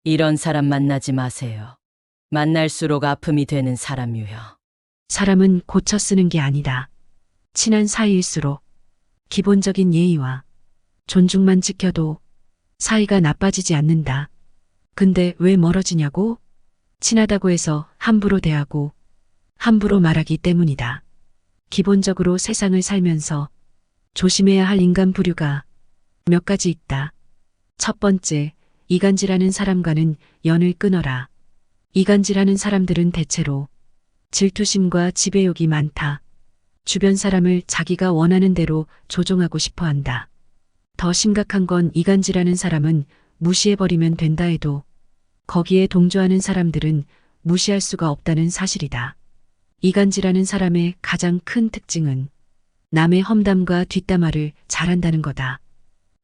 이런 사람 만나지 마세요. 만날수록 아픔이 되는 사람유여. 사람은 고쳐 쓰는 게 아니다. 친한 사이일수록 기본적인 예의와 존중만 지켜도 사이가 나빠지지 않는다. 근데 왜 멀어지냐고? 친하다고 해서 함부로 대하고 함부로 말하기 때문이다. 기본적으로 세상을 살면서 조심해야 할 인간 부류가 몇 가지 있다. 첫 번째, 이간질하는 사람과는 연을 끊어라. 이간질하는 사람들은 대체로 질투심과 지배욕이 많다. 주변 사람을 자기가 원하는 대로 조종하고 싶어 한다. 더 심각한 건 이간질하는 사람은 무시해버리면 된다 해도 거기에 동조하는 사람들은 무시할 수가 없다는 사실이다. 이간질하는 사람의 가장 큰 특징은 남의 험담과 뒷담화를 잘한다는 거다.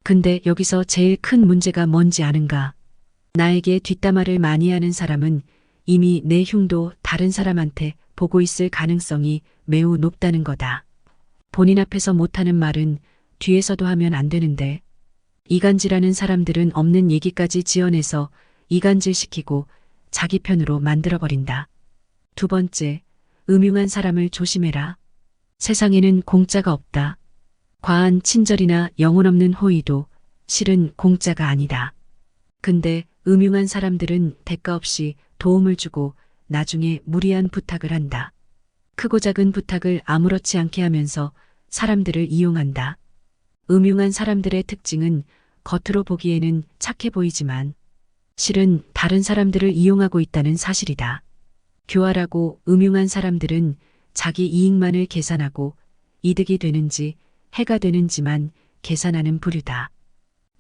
근데 여기서 제일 큰 문제가 뭔지 아는가? 나에게 뒷담화를 많이 하는 사람은 이미 내 흉도 다른 사람한테 보고 있을 가능성이 매우 높다는 거다. 본인 앞에서 못하는 말은 뒤에서도 하면 안 되는데 이간질하는 사람들은 없는 얘기까지 지어내서 이간질시키고 자기 편으로 만들어버린다. 두 번째, 음흉한 사람을 조심해라. 세상에는 공짜가 없다. 과한 친절이나 영혼 없는 호의도 실은 공짜가 아니다. 근데 음흉한 사람들은 대가 없이 도움을 주고 나중에 무리한 부탁을 한다. 크고 작은 부탁을 아무렇지 않게 하면서 사람들을 이용한다. 음흉한 사람들의 특징은 겉으로 보기에는 착해 보이지만 실은 다른 사람들을 이용하고 있다는 사실이다. 교활하고 음흉한 사람들은 자기 이익만을 계산하고 이득이 되는지 해가 되는지만 계산하는 부류다.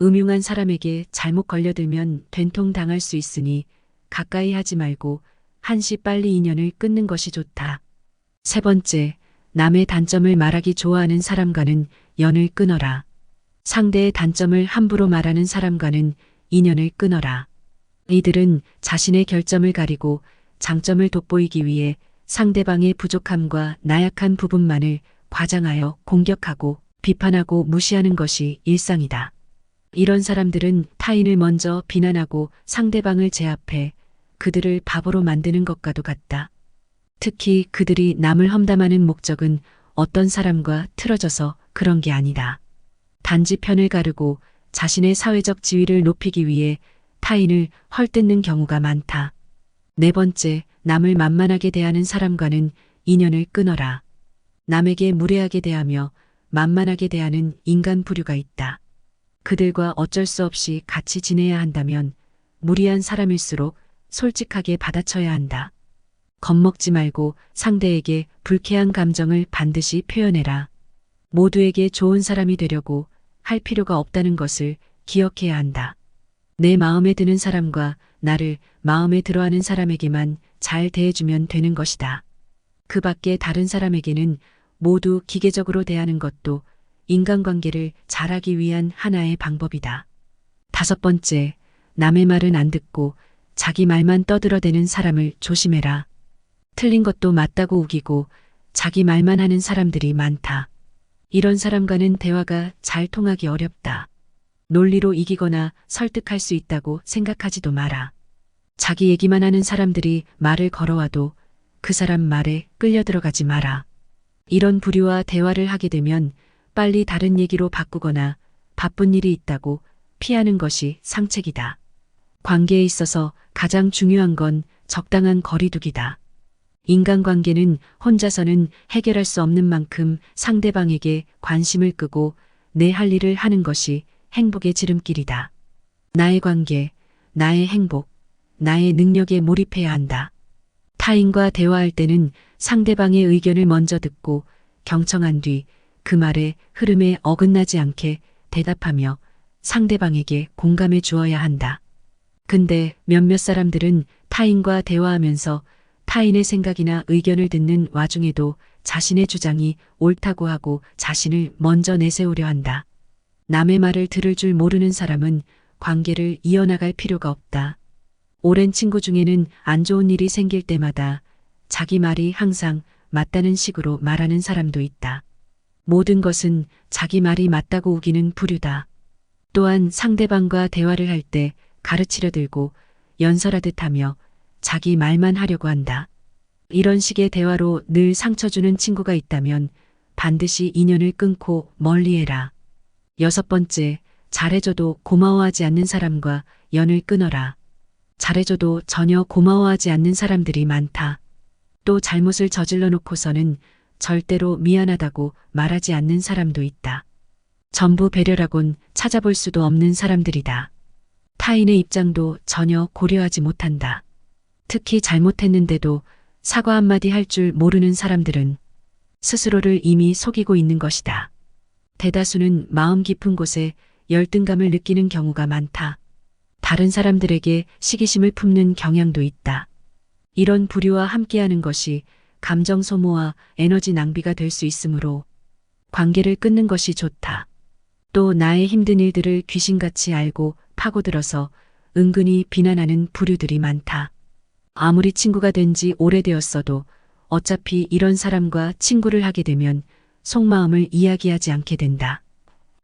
음흉한 사람에게 잘못 걸려들면 된통 당할 수 있으니 가까이 하지 말고 한시 빨리 인연을 끊는 것이 좋다. 세 번째, 남의 단점을 말하기 좋아하는 사람과는 연을 끊어라. 상대의 단점을 함부로 말하는 사람과는 인연을 끊어라. 이들은 자신의 결점을 가리고 장점을 돋보이기 위해 상대방의 부족함과 나약한 부분만을 과장하여 공격하고 비판하고 무시하는 것이 일상이다. 이런 사람들은 타인을 먼저 비난하고 상대방을 제압해 그들을 바보로 만드는 것과도 같다. 특히 그들이 남을 험담하는 목적은 어떤 사람과 틀어져서 그런 게 아니다. 단지 편을 가르고 자신의 사회적 지위를 높이기 위해 타인을 헐뜯는 경우가 많다. 네 번째, 남을 만만하게 대하는 사람과는 인연을 끊어라. 남에게 무례하게 대하며 만만하게 대하는 인간 부류가 있다. 그들과 어쩔 수 없이 같이 지내야 한다면 무리한 사람일수록 솔직하게 받아쳐야 한다. 겁먹지 말고 상대에게 불쾌한 감정을 반드시 표현해라. 모두에게 좋은 사람이 되려고 할 필요가 없다는 것을 기억해야 한다. 내 마음에 드는 사람과 나를 마음에 들어하는 사람에게만 잘 대해주면 되는 것이다. 그 밖에 다른 사람에게는 모두 기계적으로 대하는 것도 인간관계를 잘하기 위한 하나의 방법이다. 다섯 번째, 남의 말은 안 듣고 자기 말만 떠들어대는 사람을 조심해라. 틀린 것도 맞다고 우기고 자기 말만 하는 사람들이 많다. 이런 사람과는 대화가 잘 통하기 어렵다. 논리로 이기거나 설득할 수 있다고 생각하지도 마라. 자기 얘기만 하는 사람들이 말을 걸어와도 그 사람 말에 끌려 들어가지 마라. 이런 부류와 대화를 하게 되면 빨리 다른 얘기로 바꾸거나 바쁜 일이 있다고 피하는 것이 상책이다. 관계에 있어서 가장 중요한 건 적당한 거리두기다. 인간관계는 혼자서는 해결할 수 없는 만큼 상대방에게 관심을 끄고 내 할 일을 하는 것이 행복의 지름길이다. 나의 관계, 나의 행복, 나의 능력에 몰입해야 한다. 타인과 대화할 때는 상대방의 의견을 먼저 듣고 경청한 뒤 그 말의 흐름에 어긋나지 않게 대답하며 상대방에게 공감해 주어야 한다. 근데 몇몇 사람들은 타인과 대화하면서 타인의 생각이나 의견을 듣는 와중에도 자신의 주장이 옳다고 하고 자신을 먼저 내세우려 한다. 남의 말을 들을 줄 모르는 사람은 관계를 이어나갈 필요가 없다. 오랜 친구 중에는 안 좋은 일이 생길 때마다 자기 말이 항상 맞다는 식으로 말하는 사람도 있다. 모든 것은 자기 말이 맞다고 우기는 부류다. 또한 상대방과 대화를 할 때 가르치려 들고 연설하듯 하며 자기 말만 하려고 한다. 이런 식의 대화로 늘 상처 주는 친구가 있다면 반드시 인연을 끊고 멀리해라. 6번째, 잘해줘도 고마워하지 않는 사람과 연을 끊어라. 잘해줘도 전혀 고마워하지 않는 사람들이 많다. 또 잘못을 저질러 놓고서는 절대로 미안하다고 말하지 않는 사람도 있다. 전부 배려라곤 찾아볼 수도 없는 사람들이다. 타인의 입장도 전혀 고려하지 못한다. 특히 잘못했는데도 사과 한마디 할 줄 모르는 사람들은 스스로를 이미 속이고 있는 것이다. 대다수는 마음 깊은 곳에 열등감을 느끼는 경우가 많다. 다른 사람들에게 시기심을 품는 경향도 있다. 이런 부류와 함께하는 것이 감정 소모와 에너지 낭비가 될 수 있으므로 관계를 끊는 것이 좋다. 또 나의 힘든 일들을 귀신같이 알고 파고들어서 은근히 비난하는 부류들이 많다. 아무리 친구가 된 지 오래되었어도 어차피 이런 사람과 친구를 하게 되면 속마음을 이야기하지 않게 된다.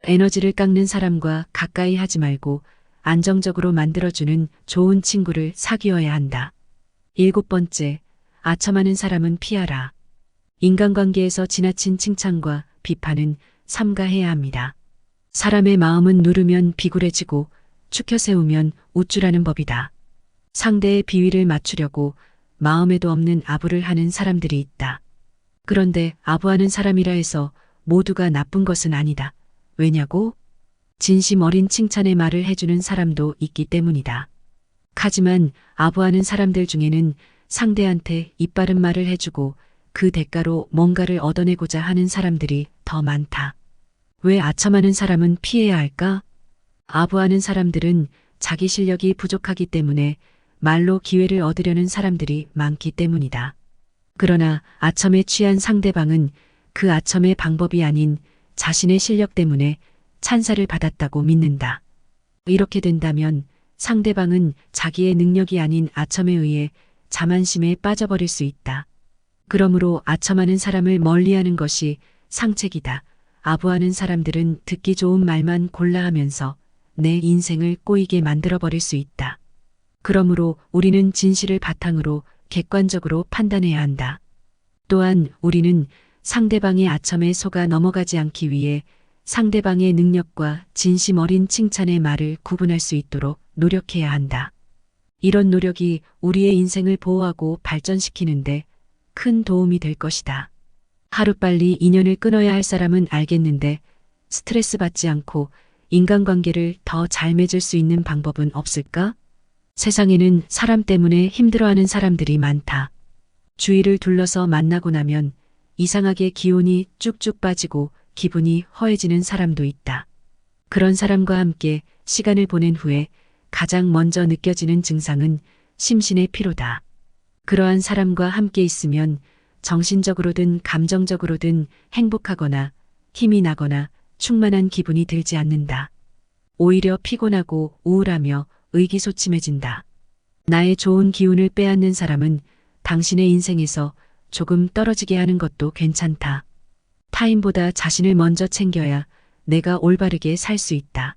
에너지를 깎는 사람과 가까이 하지 말고 안정적으로 만들어주는 좋은 친구를 사귀어야 한다. 7번째, 아첨하는 사람은 피하라. 인간관계에서 지나친 칭찬과 비판은 삼가해야 합니다. 사람의 마음은 누르면 비굴해지고 축혀 세우면 우쭐하는 법이다. 상대의 비위를 맞추려고 마음에도 없는 아부를 하는 사람들이 있다. 그런데 아부하는 사람이라 해서 모두가 나쁜 것은 아니다. 왜냐고? 진심 어린 칭찬의 말을 해주는 사람도 있기 때문이다. 하지만 아부하는 사람들 중에는 상대한테 이빠른 말을 해주고 그 대가로 뭔가를 얻어내고자 하는 사람들이 더 많다. 왜 아첨하는 사람은 피해야 할까? 아부하는 사람들은 자기 실력이 부족하기 때문에 말로 기회를 얻으려는 사람들이 많기 때문이다. 그러나 아첨에 취한 상대방은 그 아첨의 방법이 아닌 자신의 실력 때문에 찬사를 받았다고 믿는다. 이렇게 된다면 상대방은 자기의 능력이 아닌 아첨에 의해 자만심에 빠져버릴 수 있다. 그러므로 아첨하는 사람을 멀리하는 것이 상책이다. 아부하는 사람들은 듣기 좋은 말만 골라 하면서 내 인생을 꼬이게 만들어버릴 수 있다. 그러므로 우리는 진실을 바탕으로 객관적으로 판단해야 한다. 또한 우리는 상대방의 아첨에 속아 넘어가지 않기 위해 상대방의 능력과 진심 어린 칭찬의 말을 구분할 수 있도록 노력해야 한다. 이런 노력이 우리의 인생을 보호하고 발전시키는데 큰 도움이 될 것이다. 하루빨리 인연을 끊어야 할 사람은 알겠는데 스트레스 받지 않고 인간관계를 더 잘 맺을 수 있는 방법은 없을까? 세상에는 사람 때문에 힘들어하는 사람들이 많다. 주위를 둘러서 만나고 나면 이상하게 기운이 쭉쭉 빠지고 기분이 허해지는 사람도 있다. 그런 사람과 함께 시간을 보낸 후에 가장 먼저 느껴지는 증상은 심신의 피로다. 그러한 사람과 함께 있으면 정신적으로든 감정적으로든 행복하거나 힘이 나거나 충만한 기분이 들지 않는다. 오히려 피곤하고 우울하며 의기소침해진다. 나의 좋은 기운을 빼앗는 사람은 당신의 인생에서 조금 떨어지게 하는 것도 괜찮다. 타인보다 자신을 먼저 챙겨야 내가 올바르게 살 수 있다.